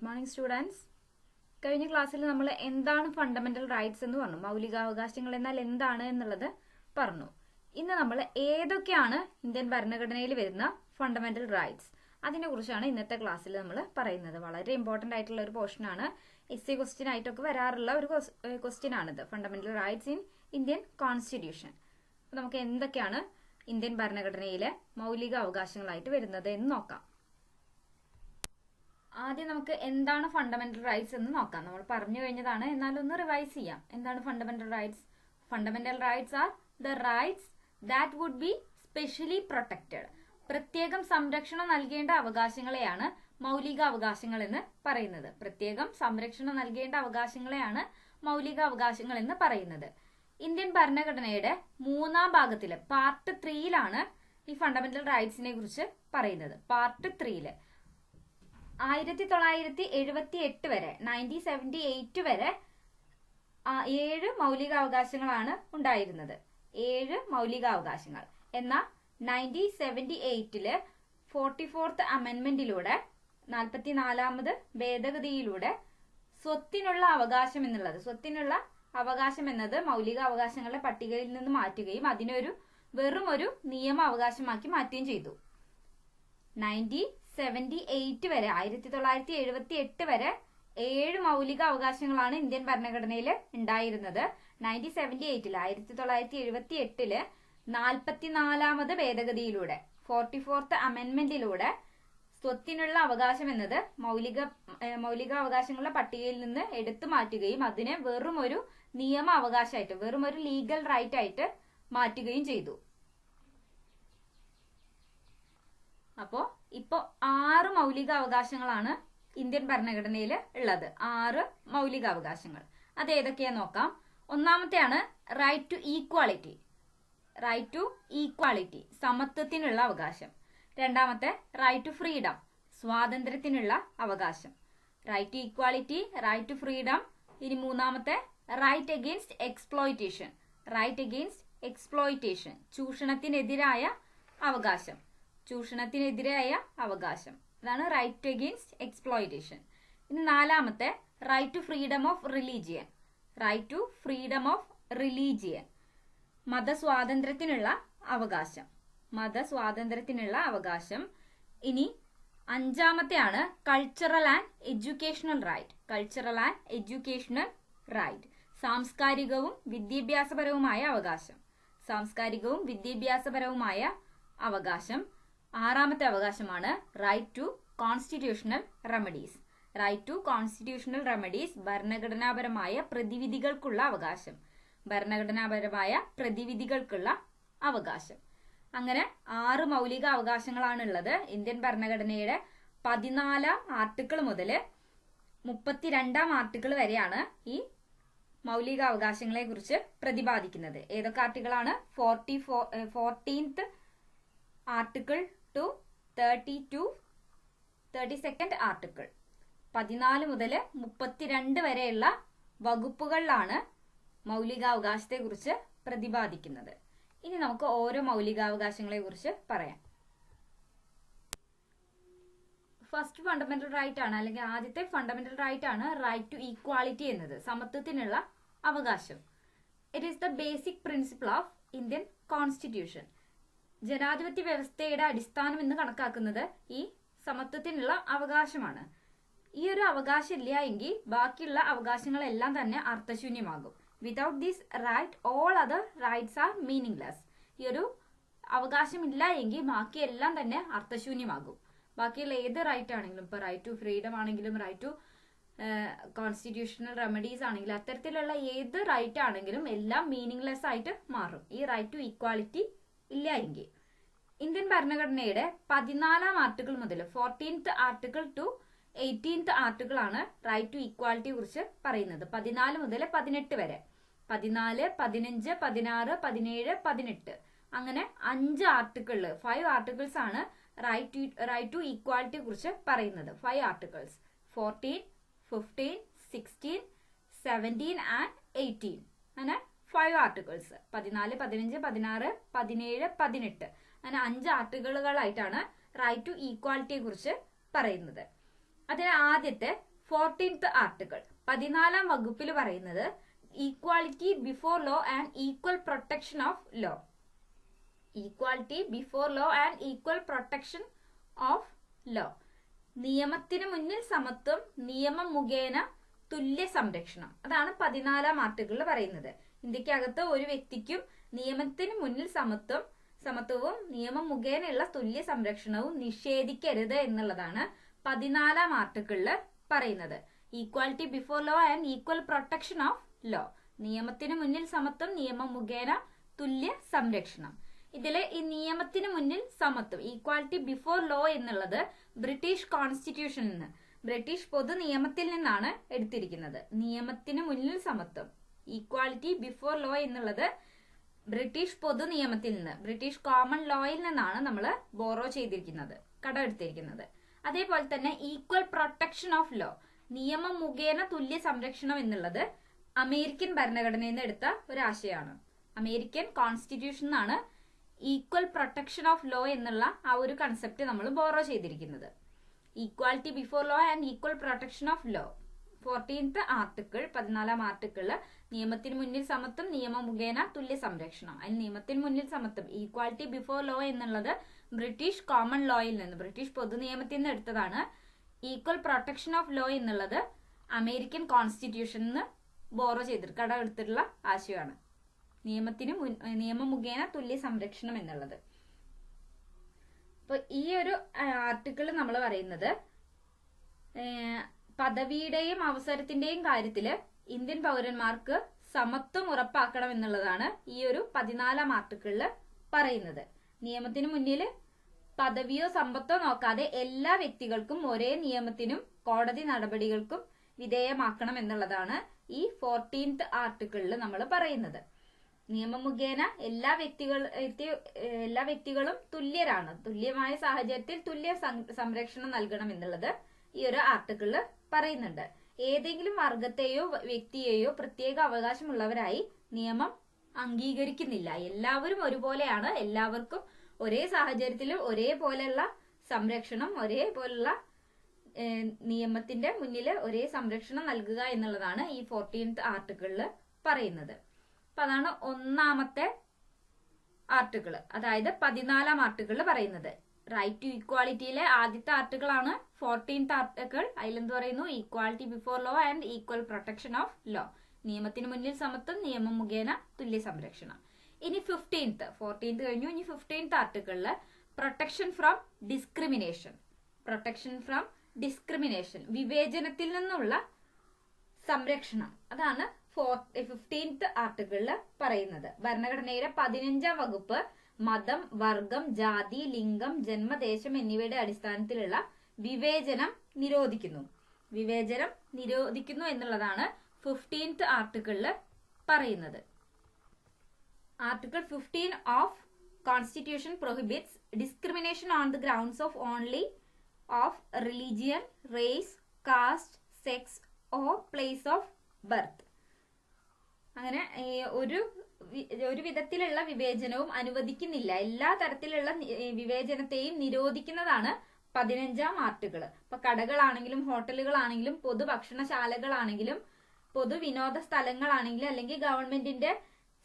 Good morning students. കഴിഞ്ഞ ക്ലാസ്സിൽ നമ്മൾ എന്താണ് ഫണ്ടമെന്റൽ റൈറ്റ്സ് എന്ന് പറഞ്ഞു, മൗലികാവകാശങ്ങൾ എന്നാൽ എന്താണ് എന്നുള്ളത് പറഞ്ഞു. ഇന്ന് നമ്മൾ ഏതൊക്കെയാണ് ഇന്ത്യൻ ഭരണഘടനയിൽ വരുന്ന ഫണ്ടമെന്റൽ റൈറ്റ്സ് അതിനെ കുറിച്ചാണ് ഇന്നത്തെ ക്ലാസ്സിൽ നമ്മൾ പറയുന്നത്. വളരെ ഇമ്പോർട്ടന്റ് ആയിട്ടുള്ള ഒരു പോർഷൻ ആണ്. SC ക്വസ്റ്റ്യൻ ആയിട്ടൊക്കെ വരാറുള്ള ഒരു ക്വസ്റ്റ്യൻ ആണിത്. Fundamental rights in Indian constitution. നമുക്ക് എന്തൊക്കെയാണ് ഇന്ത്യൻ ഭരണഘടനയിലെ മൗലിക അവകാശങ്ങളായിട്ട് വരുന്നത് എന്ന് നോക്കാം. ആദ്യം നമുക്ക് എന്താണ് ഫണ്ടമെന്റൽ റൈറ്റ്സ് എന്ന് നോക്കാം. നമ്മൾ പറഞ്ഞു കഴിഞ്ഞതാണ്, എന്നാലൊന്ന് റിവൈസ് ചെയ്യാം. എന്താണ് fundamental rights? Fundamental rights are the rights that would be specially protected. പ്രത്യേകം സംരക്ഷണം നൽകേണ്ട അവകാശങ്ങളെയാണ് മൗലിക അവകാശങ്ങൾ എന്ന് പറയുന്നത്. പ്രത്യേകം സംരക്ഷണം നൽകേണ്ട അവകാശങ്ങളെയാണ് മൗലിക അവകാശങ്ങൾ എന്ന് പറയുന്നത്. ഇന്ത്യൻ ഭരണഘടനയുടെ 3-ാം ഭാഗത്തില് പാർട്ട് 3-ലാണ് ഈ ഫണ്ടമെന്റൽ റൈറ്റ്സിനെ കുറിച്ച് പറയുന്നത്. പാർട്ട് 3-ല് 1978 വരെ 1978 വരെ 7 മൗലികാവകാശങ്ങളാണ് ഉണ്ടായിരുന്നത്. 7 മൗലികാവകാശങ്ങൾ. എന്നാൽ 1978-ല് 44th അമെന്റ്മെന്റിലൂടെ 44ാമത് ഭേദഗതിയിലൂടെ സ്വത്തിനുള്ള അവകാശം എന്നത് മൗലിക അവകാശങ്ങളുടെ പട്ടികയിൽ നിന്ന് മാറ്റുകയും അതിനൊരു വെറും ഒരു നിയമ അവകാശമാക്കി മാറ്റുകയും ചെയ്തു. 1978 വരെ 7 മൗലിക അവകാശങ്ങളാണ് ഇന്ത്യൻ ഭരണഘടനയിൽ ഉണ്ടായിരുന്നത്. 1978-ല് 44ാമത് ഭേദഗതിയിലൂടെ 44th അമെന്റ്മെന്റിലൂടെ സ്വത്തിനുള്ള അവകാശം എന്നത് മൗലിക അവകാശങ്ങളുടെ പട്ടികയിൽ നിന്ന് എടുത്തു മാറ്റുകയും അതിനെ വെറും ഒരു നിയമ അവകാശമായിട്ട്, വെറും ഒരു ലീഗൽ റൈറ്റ് ആയിട്ട് മാറ്റുകയും ചെയ്തു. അപ്പോ ഇപ്പൊ 6 മൗലിക അവകാശങ്ങളാണ് ഇന്ത്യൻ ഭരണഘടനയിൽ ഉള്ളത്. 6 മൗലിക അവകാശങ്ങൾ. അത് ഏതൊക്കെയാ നോക്കാം. ഒന്നാമത്തെയാണ് right to equality. Right to equality, സമത്വത്തിനുള്ള അവകാശം. രണ്ടാമത്തെ റൈറ്റ് ടു ഫ്രീഡം, സ്വാതന്ത്ര്യത്തിനുള്ള അവകാശം. Right to equality, right to freedom. ഇനി മൂന്നാമത്തെ right against exploitation. Right against exploitation, ചൂഷണത്തിനെതിരായ അവകാശം. അതാണ് റൈറ്റ് അഗെയിൻസ്റ്റ് എക്സ്പ്ലോയിറ്റേഷൻ. ഇനി നാലാമത്തെ right to freedom of religion. Right to freedom of religion, മതസ്വാതന്ത്ര്യത്തിനുള്ള അവകാശം. ഇനി അഞ്ചാമത്തെയാണ് കൾച്ചറൽ ആൻഡ് എഡ്യൂക്കേഷണൽ റൈറ്റ്. സാംസ്കാരികവും വിദ്യാഭ്യാസപരവുമായ അവകാശം. ആറാമത്തെ അവകാശമാണ് റൈറ്റ് ടു കോൺസ്റ്റിറ്റ്യൂഷണൽ റെമഡീസ്. ഭരണഘടനാപരമായ പ്രതിവിധികൾക്കുള്ള അവകാശം. അങ്ങനെ 6 മൗലിക അവകാശങ്ങളാണ് ഉള്ളത്. ഇന്ത്യൻ ഭരണഘടനയുടെ 14 ആർട്ടിക്കിൾ മുതൽ 32 ആർട്ടിക്കിൾ വരെയാണ് ഈ മൗലിക അവകാശങ്ങളെ കുറിച്ച് പ്രതിപാദിക്കുന്നത്. ഏതൊക്കെ ആർട്ടിക്കിളാണ്? 14th article two 32nd article. 14 മുതൽ 32 വരെയുള്ള വകുപ്പുകളിലാണ് മൗലികാവകാശത്തെ കുറിച്ച് പ്രതിപാദിക്കുന്നത്. ഇനി നമുക്ക് ഓരോ മൗലികാവകാശങ്ങളെ കുറിച്ച് പറയാം. ഫസ്റ്റ് ഫണ്ടമെന്റൽ റൈറ്റ് ആണ്, അല്ലെങ്കിൽ ആദ്യത്തെ ഫണ്ടമെന്റൽ റൈറ്റ് ആണ് റൈറ്റ് ടു ഈക്വാലിറ്റി എന്നത്, സമത്വത്തിനുള്ള അവകാശം. It is the basic principle of Indian constitution. ജനാധിപത്യ വ്യവസ്ഥയുടെ അടിസ്ഥാനം എന്ന് കണക്കാക്കുന്നത് ഈ സമത്വത്തിനുള്ള അവകാശമാണ്. ഈ ഒരു അവകാശം ഇല്ല എങ്കിൽ ബാക്കിയുള്ള അവകാശങ്ങളെല്ലാം തന്നെ അർത്ഥശൂന്യമാകും. Without this right all other rights are meaningless. ഈ ഒരു അവകാശം ഇല്ല എങ്കിൽ ബാക്കിയെല്ലാം തന്നെ അർത്ഥശൂന്യമാകും. ബാക്കിയുള്ള ഏത് റൈറ്റ് ആണെങ്കിലും, ഇപ്പൊ റൈറ്റ് ടു ഫ്രീഡം ആണെങ്കിലും റൈറ്റ് ടു കോൺസ്റ്റിറ്റ്യൂഷണൽ റെമഡീസ് ആണെങ്കിലും അത്തരത്തിലുള്ള ഏത് റൈറ്റ് ആണെങ്കിലും എല്ലാം മീനിങ്ലെസ് ആയിട്ട് മാറും ഈ റൈറ്റ് ടു ഈക്വാലിറ്റി ഇല്ല എങ്കിൽ. ഇന്ത്യൻ ഭരണഘടനയുടെ 14ാം ആർട്ടിക്കിൾ മുതൽ 14th article two 18th article ആണ് റൈറ്റ് ടു ഈക്വാലിറ്റിയെ കുറിച്ച് പറയുന്നത്. 14 മുതൽ 18 വരെ. 14, 15, 16, 17, 18 അങ്ങനെ 5 ആർട്ടിക്കിൾസ് ആണ് റൈറ്റ് ടു ഈക്വാലിറ്റിയെ കുറിച്ച് പറയുന്നത്. 5 ആർട്ടിക്കിൾസ്. 14, 15, 16, 17 and 18 അങ്ങനെ 5 ആർട്ടിക്കിൾസ്. 14, 15, 16, 17, 18 അങ്ങനെ 5 ആർട്ടിക്കിളുകളായിട്ടാണ് റൈറ്റ് ടു ഈക്വാലിറ്റിയെ കുറിച്ച് പറയുന്നത്. അതിൽ ആദ്യത്തെ 14th ആർട്ടിക്കിൾ 14ാം വകുപ്പിൽ പറയുന്നത് equality before law and equal protection of law. Equality before law and equal protection of law. നിയമത്തിന് മുന്നിൽ സമത്വം, നിയമം മുഖേന തുല്യ സംരക്ഷണം. അതാണ് 14ാം ആർട്ടിക്കിളിൽ പറയുന്നത്. ഇന്ത്യക്കകത്ത് ഒരു വ്യക്തിക്കും നിയമത്തിന് മുന്നിൽ സമത്വവും നിയമം മുഖേനയുള്ള തുല്യ സംരക്ഷണവും നിഷേധിക്കരുത് എന്നുള്ളതാണ് 14ാം ആർട്ടിക്കിളിൽ പറയുന്നത്. Equality before law and equal protection of law. നിയമത്തിന് മുന്നിൽ സമത്വം, നിയമം മുഖേന തുല്യ സംരക്ഷണം. ഇതില് ഈ നിയമത്തിന് മുന്നിൽ സമത്വം, ഈക്വാലിറ്റി ബിഫോർ ലോ എന്നുള്ളത് ബ്രിട്ടീഷ് കോൺസ്റ്റിറ്റ്യൂഷനിൽ നിന്ന്, ബ്രിട്ടീഷ് പൊതു നിയമത്തിൽ നിന്നാണ് എടുത്തിരിക്കുന്നത്. നിയമത്തിന് മുന്നിൽ സമത്വം, ഈക്വാലിറ്റി ബിഫോർ ലോ എന്നുള്ളത് ബ്രിട്ടീഷ് പൊതു നിയമത്തിൽ നിന്ന്, ബ്രിട്ടീഷ് കോമൺ ലോയിൽ നിന്നാണ് നമ്മൾ ബോറോ ചെയ്തിരിക്കുന്നത്, കടമെടുത്തിരിക്കുന്നത്. അതേപോലെ തന്നെ ഈക്വൽ പ്രൊട്ടക്ഷൻ ഓഫ് ലോ, നിയമം മുഖേന തുല്യ സംരക്ഷണം എന്നുള്ളത് അമേരിക്കൻ ഭരണഘടനയിൽ നിന്ന് എടുത്ത ഒരു ആശയമാണ്. അമേരിക്കൻ കോൺസ്റ്റിറ്റ്യൂഷൻ എന്നാണ് ഈക്വൽ പ്രൊട്ടക്ഷൻ ഓഫ് ലോ എന്നുള്ള ആ ഒരു കൺസെപ്റ്റ് നമ്മൾ ബോറോ ചെയ്തിരിക്കുന്നത്. Equality before law and equal protection of law. 14th article 14ാം ആർട്ടിക്കിള് നിയമത്തിന് മുന്നിൽ സമത്വം, നിയമം മുഖേന തുല്യ സംരക്ഷണം. അതിൽ നിയമത്തിന് മുന്നിൽ സമത്വം, ഈക്വാലിറ്റി ബിഫോർ ലോ എന്നുള്ളത് ബ്രിട്ടീഷ് കോമൺ ലോയിൽ നിന്ന്, ബ്രിട്ടീഷ് പൊതു നിയമത്തിൽ നിന്ന് എടുത്തതാണ്. ഈക്വൽ പ്രൊട്ടക്ഷൻ ഓഫ് ലോ എന്നുള്ളത് അമേരിക്കൻ കോൺസ്റ്റിറ്റ്യൂഷനിൽ നിന്ന് ബോറോ ചെയ്തിട്ട് കടമെടുത്തിട്ടുള്ള ആശയമാണ്. നിയമം മുഖേന തുല്യ സംരക്ഷണം എന്നുള്ളത്. അപ്പൊ ഈ ഒരു ആർട്ടിക്കിൾ നമ്മൾ പറയുന്നത് പദവിയുടെയും അവസരത്തിന്റെയും കാര്യത്തില് ഇന്ത്യൻ പൗരന്മാർക്ക് സമത്വം ഉറപ്പാക്കണം എന്നുള്ളതാണ് ഈ ഒരു 14ാം ആർട്ടിക്കിളിൽ പറയുന്നത്. നിയമത്തിന് മുന്നിൽ പദവിയോ സമ്പത്തോ നോക്കാതെ എല്ലാ വ്യക്തികൾക്കും ഒരേ നിയമത്തിനും കോടതി നടപടികൾക്കും വിധേയമാക്കണം എന്നുള്ളതാണ് ഈ 14th ആർട്ടിക്കിളിൽ നമ്മൾ പറയുന്നത്. നിയമം മുഖേന എല്ലാ വ്യക്തികളും തുല്യരാണ്, തുല്യമായ സാഹചര്യത്തിൽ തുല്യ സംരക്ഷണം നൽകണം എന്നുള്ളത് ഈ ഒരു ആർട്ടിക്കിളിൽ പറയുന്നുണ്ട്. ഏതെങ്കിലും വർഗത്തെയോ വ്യക്തിയെയോ പ്രത്യേക അവകാശമുള്ളവരായി നിയമം അംഗീകരിക്കുന്നില്ല. എല്ലാവരും ഒരുപോലെയാണ്. എല്ലാവർക്കും ഒരേ സാഹചര്യത്തിലും ഒരേപോലെയുള്ള സംരക്ഷണം, ഒരേപോലുള്ള നിയമത്തിന്റെ മുന്നിൽ ഒരേ സംരക്ഷണം നൽകുക എന്നുള്ളതാണ് ഈ 14th ആർട്ടിക്കിളിൽ പറയുന്നത്. അപ്പൊ അതാണ് ഒന്നാമത്തെ ആർട്ടിക്കിൾ, അതായത് 14ാം ആർട്ടിക്കിളിൽ പറയുന്നത്. റൈറ്റ് ടു ഈക്വാലിറ്റിയിലെ ആദ്യത്തെ ആർട്ടിക്കിൾ ആണ് 14th ആർട്ടിക്കിൾ. അതിലെന്ത് പറയുന്നു? Equality before law and equal protection of law. നിയമത്തിന് മുന്നിൽ സമത്വം, നിയമം മുഖേന തുല്യ സംരക്ഷണം. ഇനി 14th കഴിഞ്ഞു. ഇനി 15th ആർട്ടിക്കിളില് protection from discrimination. Protection from discrimination, വിവേചനത്തിൽ നിന്നുള്ള സംരക്ഷണം. അതാണ് 15th ആർട്ടിക്കിളില് പറയുന്നത്. ഭരണഘടനയുടെ 15ാം വകുപ്പ് മതം, വർഗം, ജാതി, ലിംഗം, ജന്മദേശം എന്നിവയുടെ അടിസ്ഥാനത്തിലുള്ള വിവേചനം നിരോധിക്കുന്നു. വിവേചനം നിരോധിക്കുന്നു എന്നുള്ളതാണ് 15th ആർട്ടിക്കിളിൽ പറയുന്നത്. Article 15 of constitution prohibits discrimination on the grounds of only of religion, race, caste, sex or place of birth. അങ്ങനെ ഒരു വിധത്തിലുള്ള വിവേചനവും അനുവദിക്കുന്നില്ല. എല്ലാ തരത്തിലുള്ള വിവേചനത്തെയും നിരോധിക്കുന്നതാണ് 15ാം ആർട്ടിക്കിൾ. ഇപ്പൊ കടകളാണെങ്കിലും ഹോട്ടലുകളാണെങ്കിലും പൊതുഭക്ഷണശാലകളാണെങ്കിലും പൊതുവിനോദ സ്ഥലങ്ങളാണെങ്കിലും അല്ലെങ്കിൽ ഗവൺമെന്റിന്റെ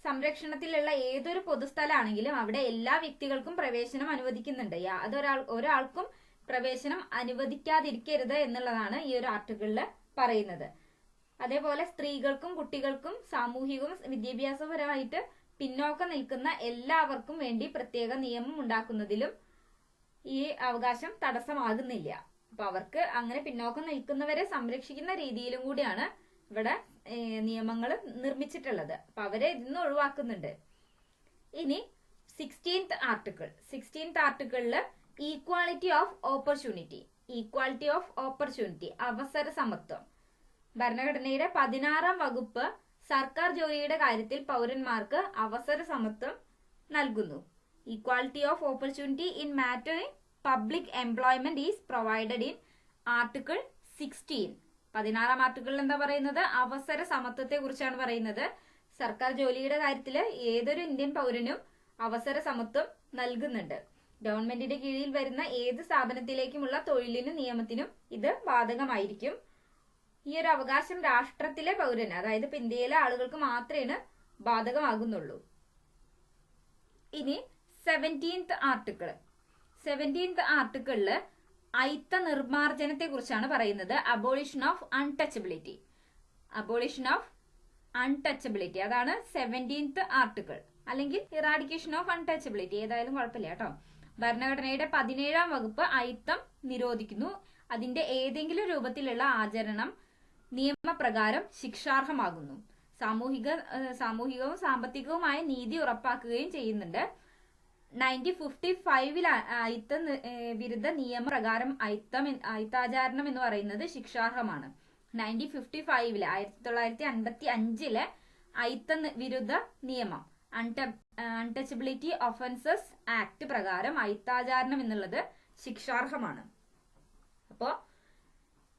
സംരക്ഷണത്തിലുള്ള ഏതൊരു പൊതുസ്ഥലമാണെങ്കിലും അവിടെ എല്ലാ വ്യക്തികൾക്കും പ്രവേശനം അനുവദിക്കുന്നുണ്ട്. ഒരാൾക്കും പ്രവേശനം അനുവദിക്കാതിരിക്കരുത് എന്നുള്ളതാണ് ഈ ഒരു ആർട്ടിക്കിളിൽ പറയുന്നത്. അതേപോലെ സ്ത്രീകൾക്കും കുട്ടികൾക്കും സാമൂഹികവും വിദ്യാഭ്യാസപരമായിട്ട് പിന്നോക്കം നിൽക്കുന്ന എല്ലാവർക്കും വേണ്ടി പ്രത്യേക നിയമം ഉണ്ടാക്കുന്നതിലും ഈ അവകാശം തടസ്സമാകുന്നില്ല. അപ്പൊ അവർക്ക് അങ്ങനെ പിന്നോക്കം നിൽക്കുന്നവരെ സംരക്ഷിക്കുന്ന രീതിയിലും കൂടിയാണ് ഇവിടെ നിയമങ്ങൾ നിർമ്മിച്ചിട്ടുള്ളത്. അപ്പൊ അവരെ ഇതിന്ന് ഒഴിവാക്കുന്നുണ്ട്. ഇനി 16th ആർട്ടിക്കിളില് equality of opportunity. Equality of opportunity, അവസര സമത്വം. ഭരണഘടനയുടെ 16ാം വകുപ്പ് സർക്കാർ ജോലിയുടെ കാര്യത്തിൽ പൗരന്മാർക്ക് അവസര സമത്വം നൽകുന്നു. Equality of opportunity in matter in public employment is provided in article 16. 16ാം ആർട്ടിക്കിളിൽ എന്താ പറയുന്നത്? അവസര സമത്വത്തെ കുറിച്ചാണ് പറയുന്നത്. സർക്കാർ ജോലിയുടെ കാര്യത്തിൽ ഏതൊരു ഇന്ത്യൻ പൗരനും അവസര സമത്വം നൽകുന്നുണ്ട്. ഗവൺമെന്റിന്റെ കീഴിൽ വരുന്ന ഏത് സ്ഥാപനത്തിലേക്കുമുള്ള തൊഴിലിനും നിയമത്തിനും ഇത് ബാധകമായിരിക്കും. ഈ ഒരു അവകാശം രാഷ്ട്രത്തിലെ പൗരന്, അതായത് ഇപ്പൊ ഇന്ത്യയിലെ ആളുകൾക്ക് മാത്രമേ ബാധകമാകുന്നുള്ളൂ. ഇനി 17th ആർട്ടിക്കിൾ. 17th ആർട്ടിക്കിളില് അയിത്ത നിർമാർജനത്തെ കുറിച്ചാണ് പറയുന്നത്. Abolition of untouchability. Abolition of untouchability, അതാണ് 17th ആർട്ടിക്കിൾ, അല്ലെങ്കിൽ ഇറാഡിക്കേഷൻ ഓഫ് അൺടച്ചബിലിറ്റി, ഏതായാലും കുഴപ്പമില്ല കേട്ടോ. ഭരണഘടനയുടെ 17ാം വകുപ്പ് അയിത്തം നിരോധിക്കുന്നു. അതിന്റെ ഏതെങ്കിലും രൂപത്തിലുള്ള ആചരണം നിയമപ്രകാരം ശിക്ഷാർഹമാകുന്നു. സാമൂഹികവും സാമ്പത്തികവുമായ നീതി ഉറപ്പാക്കുകയും ചെയ്യുന്നുണ്ട്. 1955 അയിത്ത വിരുദ്ധ നിയമപ്രകാരം അയിത്താചാരണം എന്ന് പറയുന്നത് ശിക്ഷാർഹമാണ്. 1955 1955 അയിത്ത വിരുദ്ധ നിയമം അൺടച്ചബിലിറ്റി ഒഫൻസസ് ആക്ട് പ്രകാരം അയിത്താചാരണം എന്നുള്ളത് ശിക്ഷാർഹമാണ്. അപ്പോ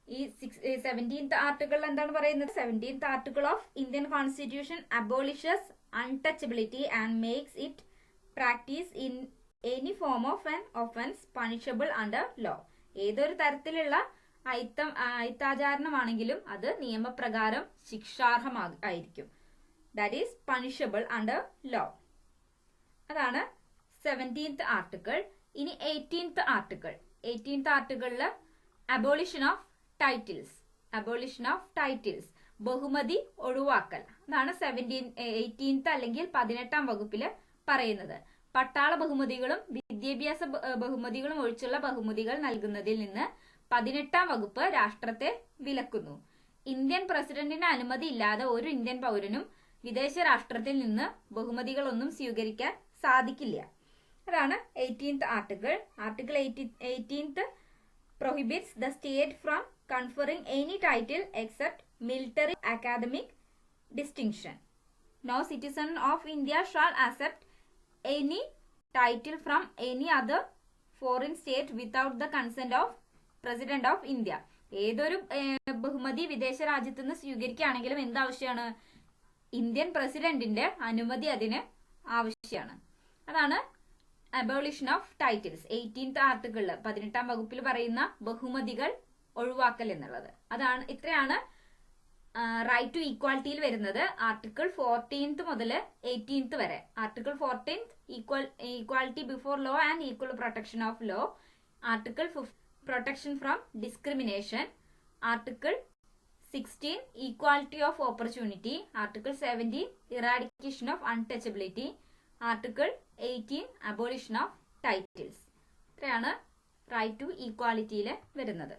ഈ 17th ആർട്ടിക്കിൾ എന്താണ് പറയുന്നത്? 17th article of Indian constitution abolishes untouchability and makes it practice in any form of an offence punishable under law. ഏതൊരു തരത്തിലുള്ള അയിത്താചാരണമാണെങ്കിലും അത് നിയമപ്രകാരം ശിക്ഷാർഹമായിരിക്കും. That is punishable under law. അതാണ് 17th ആർട്ടിക്കിൾ. ഇനി 18th ആർട്ടിക്കിൾ. 18th ആർട്ടിക്കിളില് abolition of titles. Abolition of titles, ബഹുമതി ഒഴിവാക്കൽ. അതാണ് 18th അല്ലെങ്കിൽ 18ാം വകുപ്പില് പറയുന്നത്. പട്ടാള ബഹുമതികളും വിദ്യാഭ്യാസ ബഹുമതികളും ഒഴിച്ചുള്ള ബഹുമതികൾ നൽകുന്നതിൽ നിന്ന് 18ാം വകുപ്പ് രാഷ്ട്രത്തെ വിലക്കുന്നു. ഇന്ത്യൻ പ്രസിഡന്റിന്റെ അനുമതി ഇല്ലാതെ ഒരു ഇന്ത്യൻ പൗരനും വിദേശ രാഷ്ട്രത്തിൽ നിന്ന് ബഹുമതികളൊന്നും സ്വീകരിക്കാൻ സാധിക്കില്ല. അതാണ് 18th article. Article 18th prohibits the state from conferring any title except military academic distinction. No citizen of India shall accept any title from any other foreign state without the consent of President of India. ഏതൊരു ബഹുമതി വിദേശ രാജ്യത്തു നിന്ന് സ്വീകരിക്കുകയാണെങ്കിലും എന്താവശ്യമാണ്? Indian പ്രസിഡന്റിന്റെ അനുമതി അതിന് ആവശ്യമാണ്. അതാണ് അബോളിഷൻ ഓഫ് ടൈറ്റിൽസ്. 18th ആർട്ടിക്കിളില് 18ാം വകുപ്പിൽ പറയുന്ന ബഹുമതികൾ ഒഴിവാക്കൽ എന്നുള്ളത്. ഇത്രയാണ് റൈറ്റ് ടു ഈക്വാലിറ്റിയിൽ വരുന്നത്. ആർട്ടിക്കിൾ 14th മുതൽ 18th വരെ. Article 14th equality before law and equal protection of law. Article 15 protection from discrimination. Article 16 equality of opportunity. Article 17 eradication of untouchability. Article 18 abolition of titles. ഇത്രയാണ് right to ഈക്വാലിറ്റിയിൽ വരുന്നത്.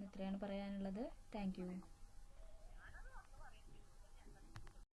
ഇത്രയാണ് പറയാനുള്ളത്. Thank U.